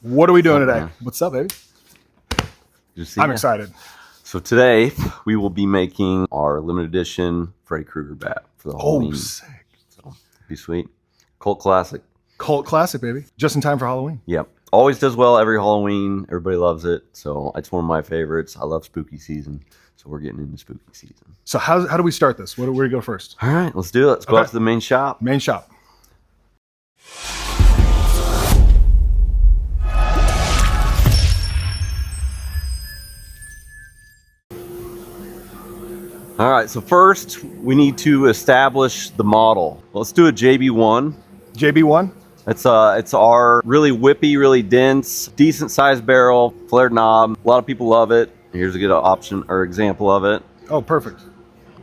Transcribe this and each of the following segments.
What are we doing today? What's up, baby? I'm excited. So today we will be making our limited edition Freddy Krueger bat for the Halloween. Oh, sick. So be sweet. Cult classic. Cult classic, baby. Just in time for Halloween. Yep. Always does well every Halloween. Everybody loves it. So it's one of my favorites. I love spooky season. So we're getting into spooky season. So how do we start this? Where do we go first? All right, let's do it. Let's go out to the main shop. Main shop. All right, so first we need to establish the model. Let's do a JB1. JB1? It's our really whippy, really dense, decent sized barrel, flared knob. A lot of people love it. Here's a good option or example of it. Oh, perfect.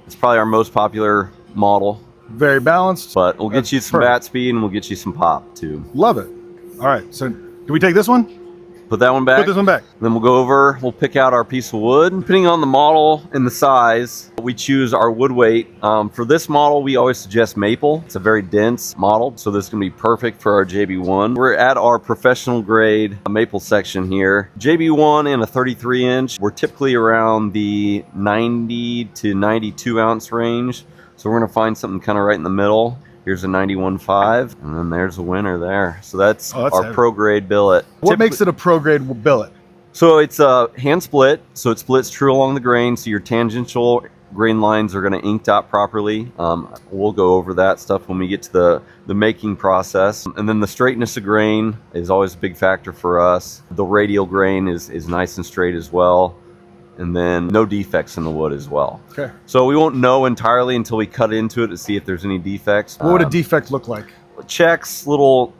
It's probably our most popular model. Very balanced. But we'll get you some bat speed and we'll get you some pop too. Love it. All right, so do we take this one? Put that one back. Put this one back. Then we'll go over, we'll pick out our piece of wood. Depending on the model and the size, we choose our wood weight. For this model, we always suggest maple. It's a very dense model, so this is gonna be perfect for our JB1. We're at our professional grade maple section here. JB1 and a 33 inch. We're typically around the 90 to 92 ounce range. So we're gonna find something kind of right in the middle. Here's a 91.5, and then there's a winner there. So that's our heavy pro grade billet. What makes it a pro grade billet? So it's a hand split, so it splits true along the grain, so your tangential grain lines are going to ink dot properly. We'll go over that stuff when we get to the making process. And then the straightness of grain is always a big factor for us. The radial grain is nice and straight as well. And then no defects in the wood as well. Okay. So we won't know entirely until we cut into it to see if there's any defects. What would a defect look like? Checks, little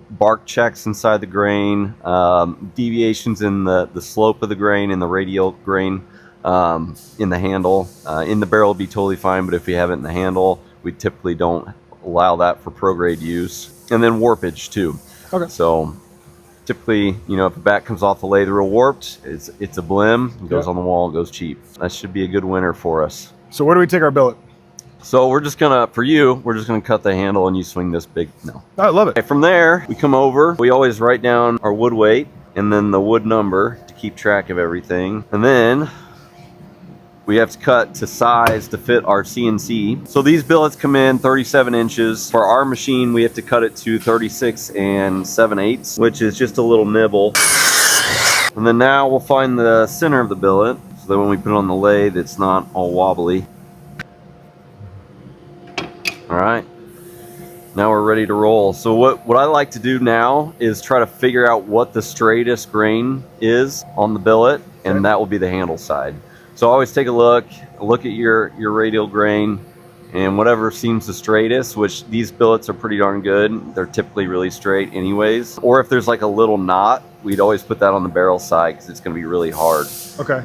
bark checks inside the grain, deviations in the slope of the grain and the radial grain in the handle. In the barrel would be totally fine, but if we have it in the handle, we typically don't allow that for pro grade use. And then warpage too. Okay. So typically, if a bat comes off the lathe real warped, it's a blim, it goes on the wall, it goes cheap. That should be a good winner for us. So where do we take our billet? So we're just gonna cut the handle and you swing this big, no. I love it. Okay, from there, we come over, we always write down our wood weight and then the wood number to keep track of everything. And then we have to cut to size to fit our CNC. So these billets come in 37 inches. For our machine, we have to cut it to 36 and 7/8, which is just a little nibble. And then now we'll find the center of the billet so that when we put it on the lathe, it's not all wobbly. All right, now we're ready to roll. So what I like to do now is try to figure out what the straightest grain is on the billet, and that will be the handle side. So always take a look at your radial grain and whatever seems the straightest, which these billets are pretty darn good. They're typically really straight anyways. Or if there's like a little knot, we'd always put that on the barrel side because it's gonna be really hard. Okay,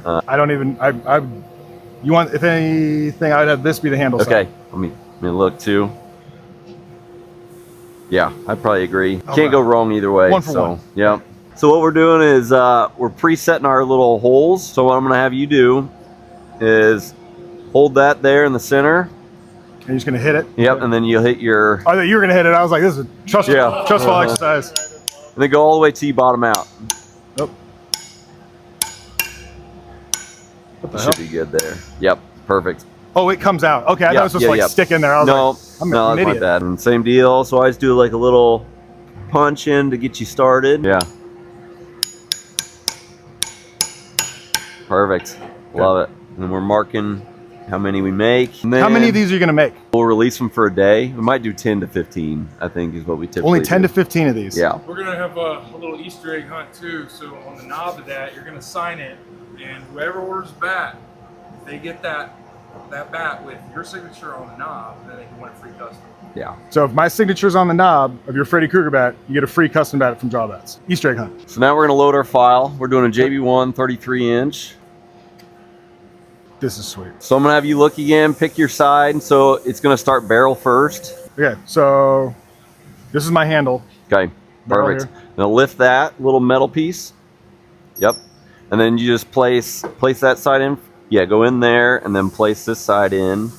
you want, if anything, I'd have this be the handle side. Okay, let me look too. Yeah, I'd probably agree. Okay. Can't go wrong either way. One for one. Yeah. So what we're doing is we're presetting our little holes. So what I'm gonna have you do is hold that there in the center. And you're just gonna hit it? Yep, and then you'll hit your... I thought you were gonna hit it. I was like, this is a trustful exercise. And then go all the way till you bottom out. Nope. What the That hell? should be good there. Yep, perfect. Oh, it comes out. Okay, I thought it was just like stick in there. I was like, no, I'm an that's idiot. not bad. And same deal. So I always do like a little punch in to get you started. Yeah. Perfect. Love it. And we're marking how many we make. And then how many of these are you going to make? We'll release them for a day. We might do 10 to 15, I think is what we typically Only 10 do. to 15 of these? Yeah. We're going to have a little Easter egg hunt too. So on the knob of that, you're going to sign it. And whoever orders bat, if they get that bat with your signature on the knob, then they can win a free custom. Yeah. So if my signature's on the knob of your Freddy Krueger bat, you get a free custom bat from JAWbats. Easter egg hunt. So now we're going to load our file. We're doing a JB1 33 inch. This is sweet. So I'm going to have you look again, pick your side. So it's going to start barrel first. Okay, so this is my handle. Okay, perfect. Now lift that little metal piece. Yep. And then you just place that side in. Yeah, go in there and then place this side in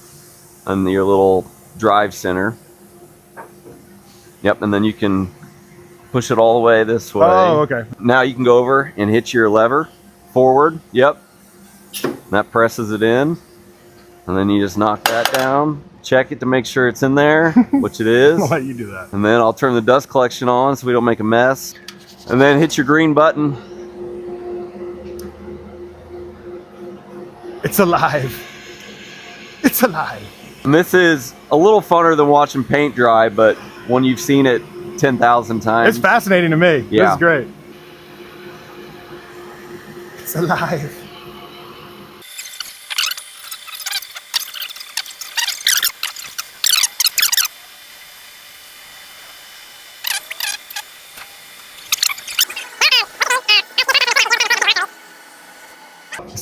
on your little drive center. Yep, and then you can push it all the way this way. Oh, okay. Now you can go over and hit your lever forward. Yep. That presses it in. And then you just knock that down. Check it to make sure it's in there, which it is. I'll let you do that. And then I'll turn the dust collection on so we don't make a mess. And then hit your green button. It's alive. It's alive. And this is a little funner than watching paint dry, but when you've seen it 10,000 times. It's fascinating to me. Yeah. This is great. It's alive.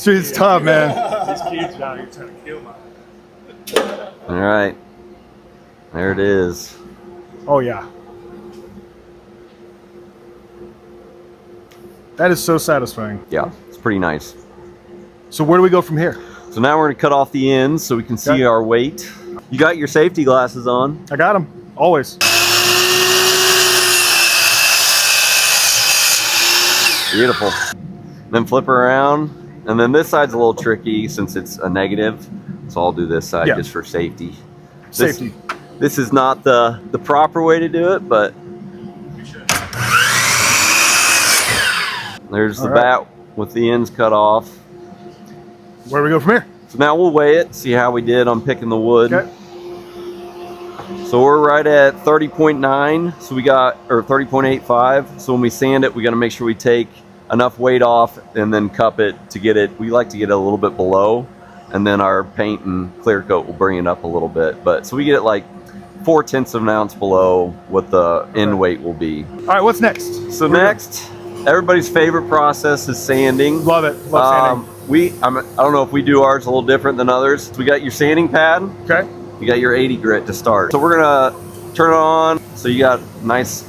It's tough, man. These kids out here trying to kill mine. All right. There it is. Oh, yeah. That is so satisfying. Yeah, it's pretty nice. So where do we go from here? So now we're going to cut off the ends so we can see Okay. our weight. You got your safety glasses on. I got them. Always. Beautiful. Then flip her around. And then this side's a little tricky since it's a negative. So I'll do this side just for safety. Safety. This is not the proper way to do it, but there's the bat with the ends cut off. Where do we go from here? So now we'll weigh it, see how we did on picking the wood. Okay. So we're right at 30.9, so we got, or 30.85. So when we sand it, we got to make sure we take enough weight off and then cup it to get it. We like to get it a little bit below, and then our paint and clear coat will bring it up a little bit. But so we get it like 0.4 of an ounce below what the end weight will be. All right, what's next? So next, everybody's favorite process is sanding. Love it. Love sanding. I don't know if we do ours a little different than others. So we got your sanding pad. Okay. You got your 80 grit to start. So we're gonna turn it on. So you got nice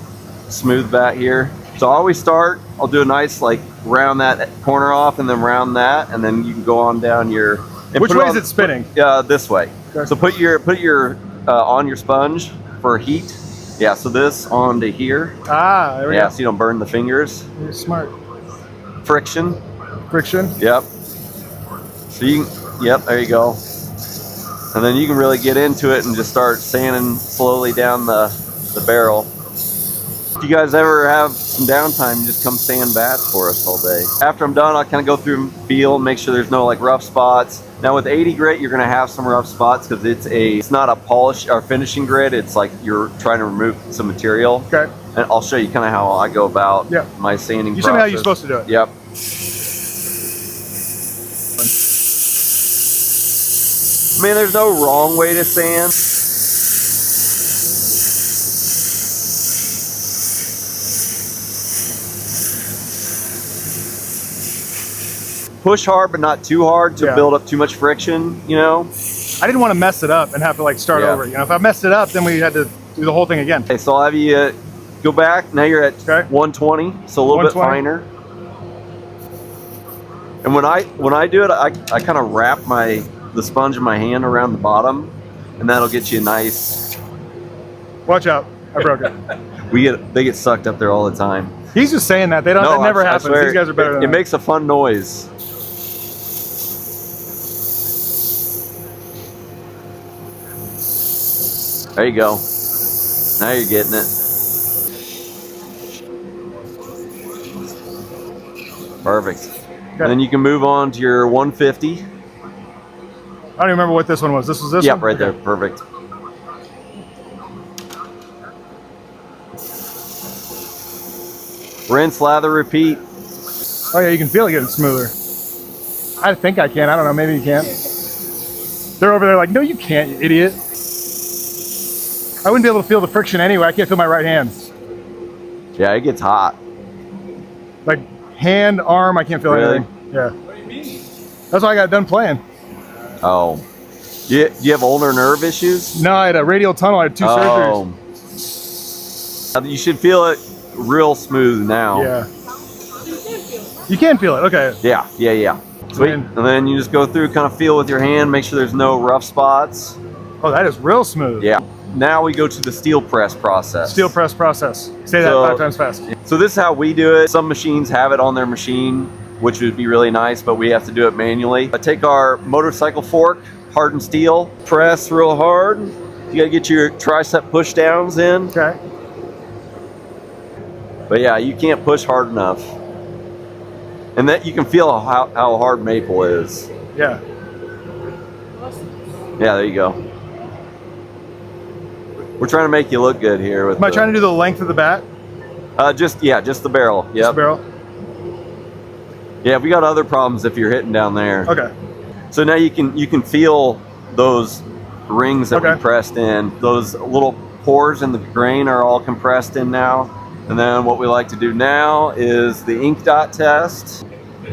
smooth bat here. So I always start, I'll do a nice like round that corner off and then round that, and then you can go on down your. Which way is it spinning? This way. Okay. So put your on your sponge for heat. Yeah, so this on to here. Ah, there we go. So you don't burn the fingers. You're smart. Friction. Friction. Yep. So you, yep, there you go. And then you can really get into it and just start sanding slowly down the barrel. If you guys ever have some downtime, just come sand bats for us all day. After I'm done, I'll kind of go through and feel, make sure there's no like rough spots. Now with 80 grit, you're gonna have some rough spots because it's not a polish or finishing grit. It's like you're trying to remove some material. Okay. And I'll show you kind of how I go about my sanding process. You show me how you're supposed to do it. Yep. I mean, there's no wrong way to sand. Push hard, but not too hard to build up too much friction, you know? I didn't want to mess it up and have to like start over. You know, if I messed it up, then we had to do the whole thing again. Okay, so I'll have you go back. Now you're at 120, so a little bit finer. And when I do it, I kind of wrap the sponge in my hand around the bottom, and that'll get you a nice. Watch out! I broke it. They get sucked up there all the time. He's just saying that. That never happens. These guys are better than it makes a fun noise. There you go. Now you're getting it. Perfect. Okay. And then you can move on to your 150. I don't even remember what this one was. This was this one? Yep, right there. Perfect. Rinse, lather, repeat. Oh yeah, you can feel it getting smoother. I think I can. I don't know. Maybe you can't. They're over there like, no, you can't, you idiot. I wouldn't be able to feel the friction anyway. I can't feel my right hand. Yeah, it gets hot. Like hand, arm, I can't feel anything. Yeah. What do you mean? That's why I got done playing. Oh. Do you have ulnar nerve issues? No, I had a radial tunnel. I had 2 surgeries. You should feel it real smooth now. Yeah. You can feel it. Okay. Yeah. Sweet. And then you just go through, kind of feel with your hand, make sure there's no rough spots. Oh, that is real smooth. Yeah. now we go to the steel press process. Steel press process. Say that 5 times fast. So this is how we do it. Some machines have it on their machine, which would be really nice, but we have to do it manually. I take our motorcycle fork, hardened steel, press real hard. You gotta get your tricep push downs in. Okay. But yeah, you can't push hard enough. And that you can feel how hard maple is. Yeah. Yeah, there you go. We're trying to make you look good here. With Am I trying to do the length of the bat? Just the barrel. Yep. Just the barrel? Yeah, we got other problems if you're hitting down there. Okay. So now you can feel those rings that we pressed in. Those little pores in the grain are all compressed in now. And then what we like to do now is the ink dot test.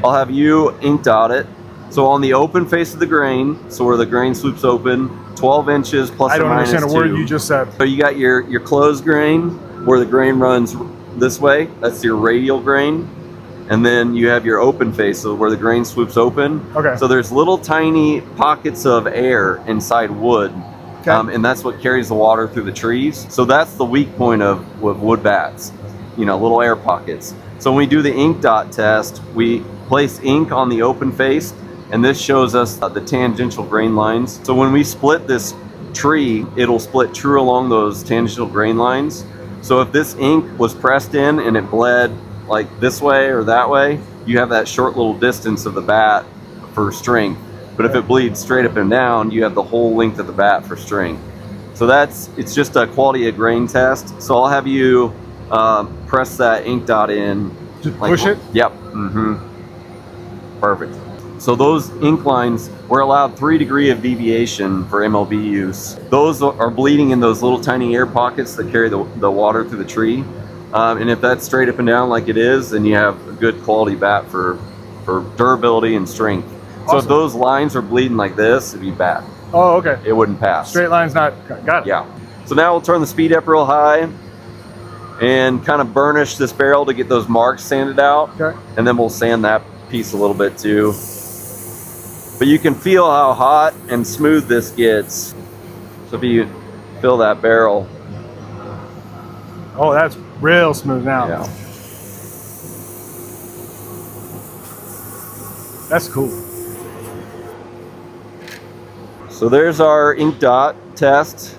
I'll have you ink dot it. So on the open face of the grain, so where the grain swoops open, 12 inches plus I don't or minus understand a word 2. you just said. So you got your closed grain where the grain runs this way. That's your radial grain. And then you have your open face, so where the grain swoops open. Okay. So there's little tiny pockets of air inside wood. Okay. And that's what carries the water through the trees. So that's the weak point of wood bats, you know, little air pockets. So when we do the ink dot test, we place ink on the open face, and this shows us the tangential grain lines. So when we split this tree, it'll split true along those tangential grain lines. So if this ink was pressed in and it bled like this way or that way, you have that short little distance of the bat for strength. But if it bleeds straight up and down, you have the whole length of the bat for strength. So it's just a quality of grain test. So I'll have you press that ink dot in. Just push it? Yep. Perfect. So those ink lines, we're allowed 3 degrees of deviation for MLB use. Those are bleeding in those little tiny air pockets that carry the water through the tree. And if that's straight up and down like it is, then you have a good quality bat for durability and strength. Awesome. So if those lines are bleeding like this, it'd be bad. Oh, okay. It wouldn't pass. Straight line's not, got it. Yeah. So now we'll turn the speed up real high and kind of burnish this barrel to get those marks sanded out. Okay. And then we'll sand that piece a little bit too. But you can feel how hot and smooth this gets. So if you feel that barrel. Oh, that's real smooth now. Yeah. That's cool. So there's our ink dot test.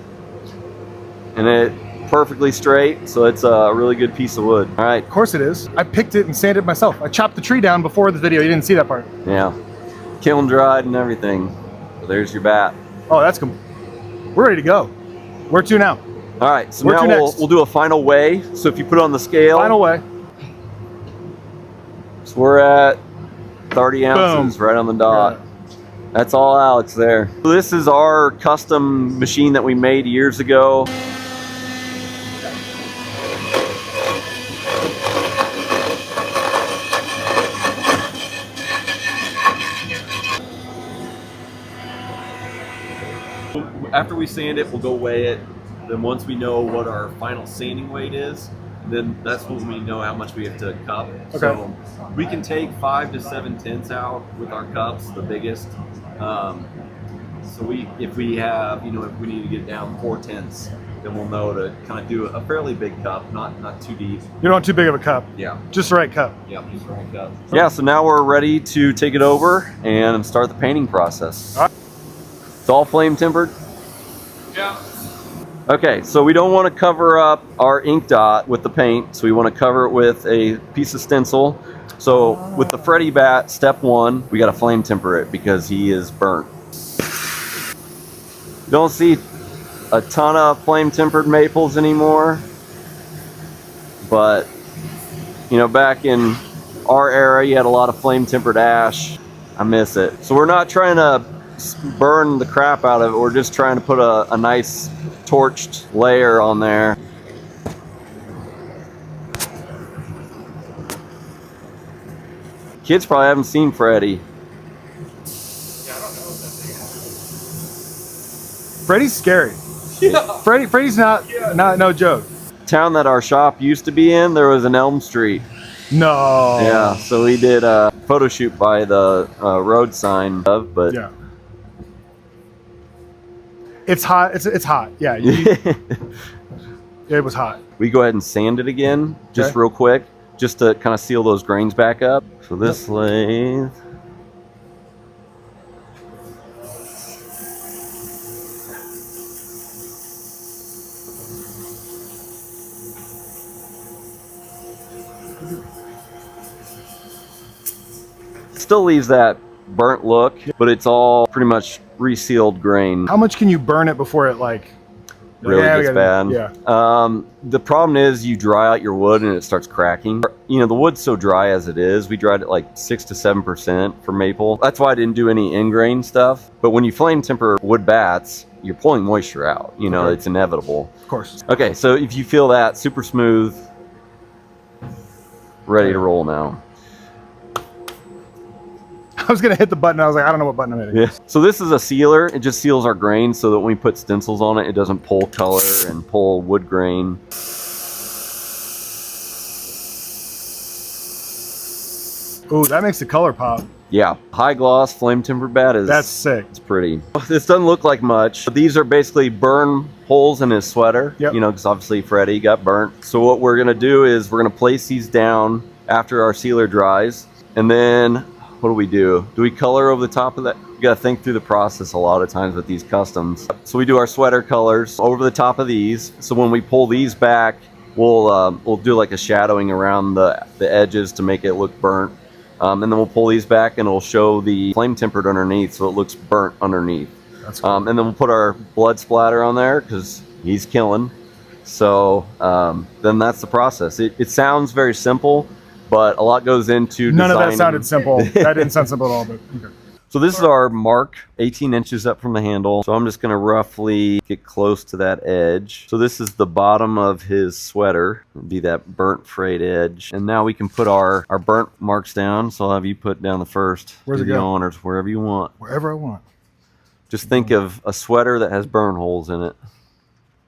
And it perfectly straight, so it's a really good piece of wood. All right. Of course it is. I picked it and sanded it myself. I chopped the tree down before the video. You didn't see that part. Yeah. Kiln dried and everything. So there's your bat. Oh, that's cool. We're ready to go. Where to now? All right, so Where now to next? we'll do a final weigh. So if you put it on the scale. Final way. So we're at 30 ounces. Boom. Right on the dot. Yeah. That's all Alex there. So this is our custom machine that we made years ago. After we sand it, we'll go weigh it. Then once we know what our final sanding weight is, then that's when we know how much we have to cup. Okay. So we can take 5 to 7 tenths out with our cups, the biggest. So if we have, if we need to get down 4 tenths, then we'll know to kind of do a fairly big cup, not too deep. You don't want too big of a cup. Yeah. Just the right cup. Yeah, just the right cup. Yeah, so now we're ready to take it over and start the painting process. All right. It's all flame tempered. Yeah. Okay, so we don't want to cover up our ink dot with the paint, so we want to cover it with a piece of stencil. So with the Freddy bat, step 1, we got to flame temper it because he is burnt. You don't see a ton of flame tempered maples anymore, but back in our era, you had a lot of flame tempered ash. I miss it. So we're not trying to burn the crap out of it. We're just trying to put a nice torched layer on there. Kids probably haven't seen Freddy. Freddy's scary. Yeah. Freddy's not no joke. Town that our shop used to be in, there was an Elm Street. No. Yeah, so we did a photo shoot by the road sign but Yeah. It's hot. It's hot. Yeah. It was hot. We go ahead and sand it again, just Okay. real quick, just to kind of seal those grains back up. So this lathe. Still leaves that burnt look, but it's all pretty much resealed grain. How much can you burn it before it like Really we gets gotta- bad. Yeah. The problem is you dry out your wood and it starts cracking. You know, the wood's so dry as it is. We dried it like 6 to 7% for maple. That's why I didn't do any in-grain stuff. But when you flame temper wood bats, you're pulling moisture out. You know, Okay. it's inevitable. Of course. Okay, so if you feel that, super smooth, ready to roll now. I was gonna hit the button. I was like, I don't know what button I'm hitting. Yeah. So this is a sealer. It just seals our grain so that when we put stencils on it, it doesn't pull color and pull wood grain. Ooh, that makes the color pop. Yeah, high gloss flame tempered bat is That's sick. it's pretty. This doesn't look like much. These are basically burn holes in his sweater. Yep. You know, because obviously Freddy got burnt. So what we're gonna do is we're gonna place these down after our sealer dries, and then what do we do? Do we color over the top of that? You gotta think through the process a lot of times with these customs. So we do our sweater colors over the top of these. So when we pull these back, we'll do like a shadowing around the edges to make it look burnt. And then we'll pull these back and it'll show the flame tempered underneath, so it looks burnt underneath. That's cool. And then we'll put our blood splatter on there because he's killing. So then that's the process. It sounds very simple, but a lot goes into None of that designing. sounded simple. That didn't sound simple at all, but okay. So this is our mark, 18 inches up from the handle. So I'm just gonna roughly get close to that edge. So this is the bottom of his sweater. It'd be that burnt frayed edge. And now we can put our burnt marks down. So I'll have you put down the first. Where's Do it the go? honors, wherever you want. Wherever I want. Just think of a sweater that has burn holes in it.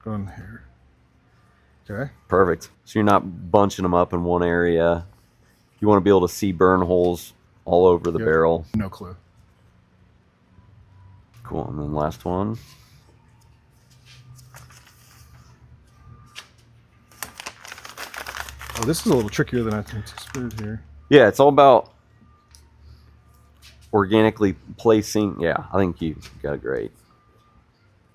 Going here. Okay. Perfect. So you're not bunching them up in one area. You want to be able to see burn holes all over the Yep. barrel. No clue. Cool. And then last one. Oh, this is a little trickier than I anticipated here. Yeah, it's all about organically placing. Yeah, I think you got it great.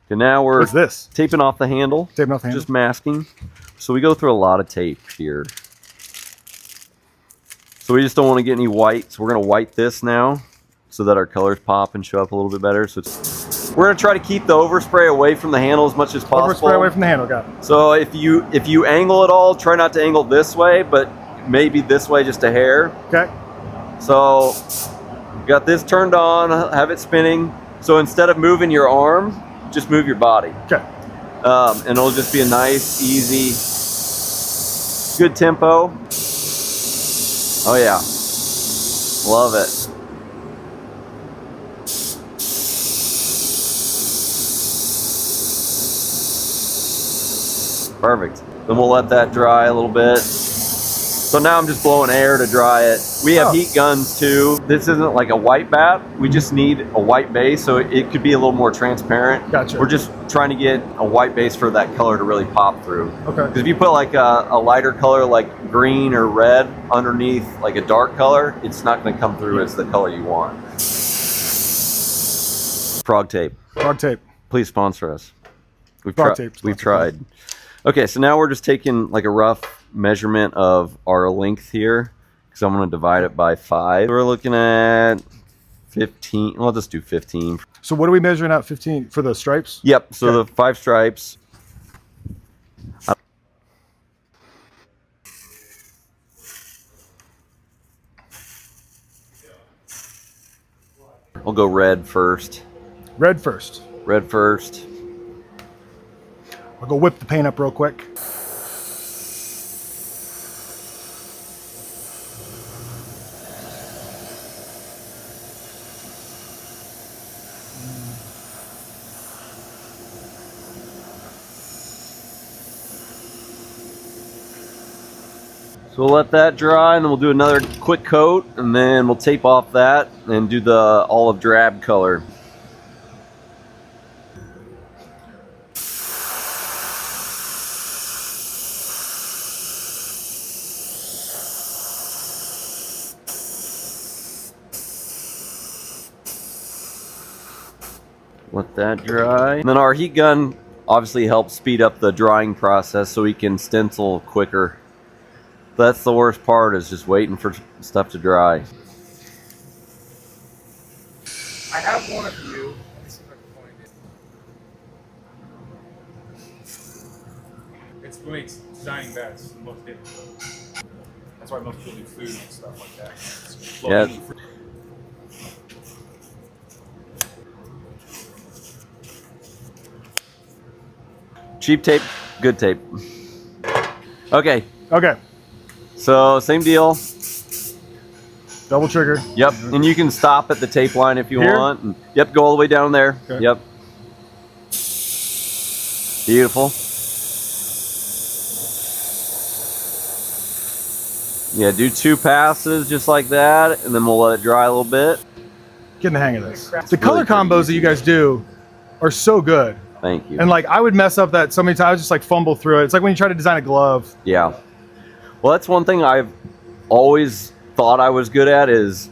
Okay, now we're What's this? taping off the handle. Taping off the handle? Just masking. So we go through a lot of tape here. So we just don't want to get any white. So we're going to white this now so that our colors pop and show up a little bit better. So we're going to try to keep the overspray away from the handle as much as possible. Overspray away from the handle, got it. So if you angle it all, try not to angle this way, but maybe this way just a hair. Okay. So got this turned on, have it spinning. So instead of moving your arm, just move your body. Okay. And it'll just be a nice, easy, good tempo. Oh yeah, love it. Perfect. Then we'll let that dry a little bit. So now I'm just blowing air to dry it. We have heat guns too. This isn't like a white bat. We just need a white base, so it could be a little more transparent. Gotcha. We're just trying to get a white base for that color to really pop through. Okay. Because if you put like a lighter color like green or red underneath like a dark color, it's not going to come through as the color you want. Frog tape. Frog tape. Please sponsor us. We've Frog tape We've sponsor. tried. Okay, so now we're just taking like a rough measurement of our length here because I'm going to divide it by 5. We're looking at 15. Well, I'll just do 15. So what are we measuring out 15 for the stripes? Yep, so Okay. the 5 stripes. I'll go red first. Red first. Red first. I'll go whip the paint up real quick. So we'll let that dry and then we'll do another quick coat and then we'll tape off that and do the olive drab color. Let that dry. And then our heat gun obviously helps speed up the drying process so we can stencil quicker. That's the worst part, is just waiting for stuff to dry. I have one of you. Let's see if I can find it. It's what makes designing bats the most difficult. That's why most people do food and stuff like that. It's Yeah. Cheap tape, good tape. Okay, Okay. so same deal. Double trigger. Yep, and you can stop at the tape line if you Here? want. And, yep, go all the way down there. Okay. Yep. Beautiful. Yeah, do 2 passes just like that, and then we'll let it dry a little bit. Getting the hang of this. The color really pretty combos that you guys do are so good. Thank you. And like, I would mess up that so many times. I would just like fumble through it. It's like when you try to design a glove. Yeah. Well, that's one thing I've always thought I was good at, is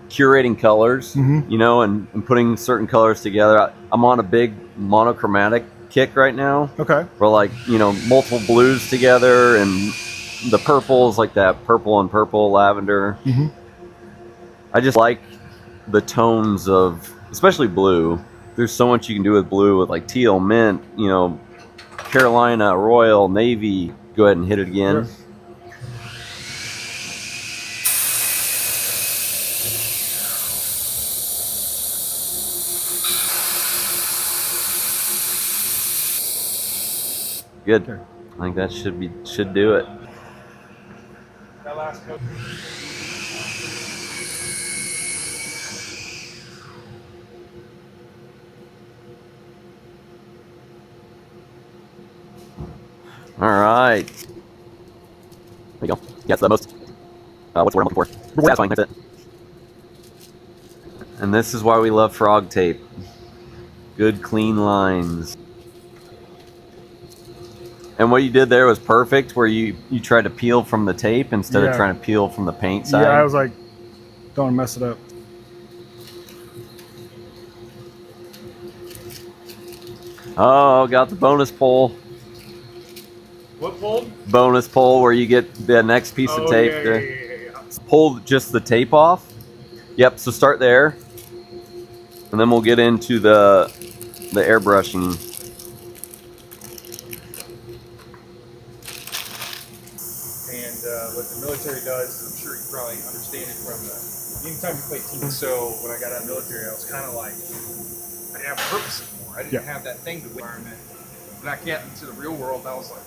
curating colors, you know, and putting certain colors together. I'm on a big monochromatic kick right now. Okay. Where, like, you know, multiple blues together, and the purples, like that purple on purple, lavender. I just like the tones of, especially blue. There's so much you can do with blue, with like teal, mint, you know, Carolina, royal, navy. Go ahead and hit it again. Sure. Good. Okay. I think that should do it. That last coat. All right. There you go. Yeah, it's the most, what's the word I'm looking for? Satisfying, that's it. And this is why we love frog tape. Good, clean lines. And what you did there was perfect, where you tried to peel from the tape instead of Yeah. trying to peel from the paint side. Yeah, I was like, don't want to mess it up. Oh, got the bonus pull. What pulled? Bonus pull, where you get the next piece of tape. Yeah. Pull just the tape off. Yep, so start there. And then we'll get into the airbrushing. And what the military does, I'm sure you probably understand it from anytime you play team. So when I got out of the military, I was kind of like, I didn't have a purpose anymore. I didn't have that thing to environment. When I got into the real world, I was like,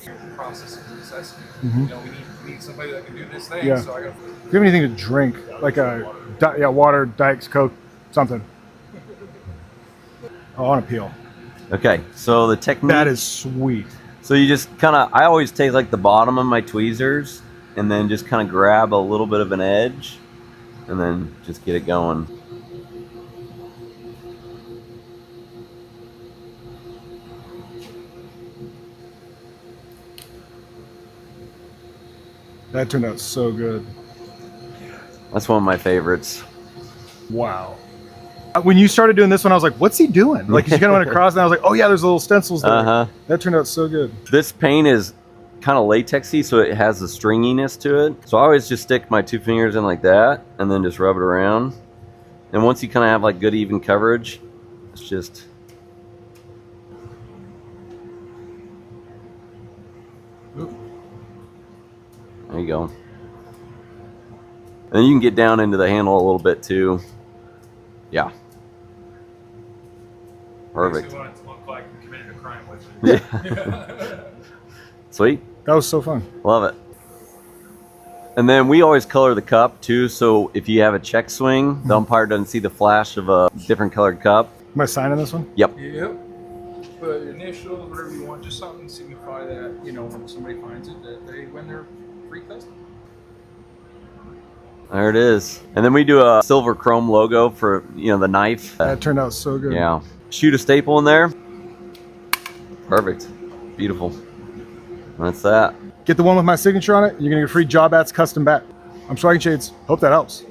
the process is a necessity. You know, we need somebody that can do this thing. Yeah. So I got. Do you have anything to drink? Like a water, Diet Coke, something. Oh, I want to peel. Okay, so the technique. That is sweet. So you just kind of, I always take like the bottom of my tweezers and then just kind of grab a little bit of an edge and then just get it going. That turned out so good. That's one of my favorites. Wow. When you started doing this one, I was like, what's he doing? Like, you kind of went across, and I was like, oh yeah, there's little stencils there. That turned out so good. This paint is kind of latexy, so it has a stringiness to it. So I always just stick my 2 fingers in like that and then just rub it around. And once you kind of have like good even coverage, it's just... There you go. And then you can get down into the handle a little bit too. Yeah. Perfect. Makes me want it to look like I committed a crime with it. Yeah. Sweet. That was so fun. Love it. And then we always color the cup too, so if you have a check swing, the umpire doesn't see the flash of a different colored cup. Am I signing this one? Yep. Yep. Put initials, whatever you want, just something to signify that, you know, when somebody finds it, that they win their free custom. There it is. And then we do a silver chrome logo for, you know, the knife. That turned out so good. Yeah. Shoot a staple in there. Perfect. Beautiful. That's that. Get the one with my signature on it. You're going to get a free JAWbats custom bat. I'm Swaggy Shades. Hope that helps.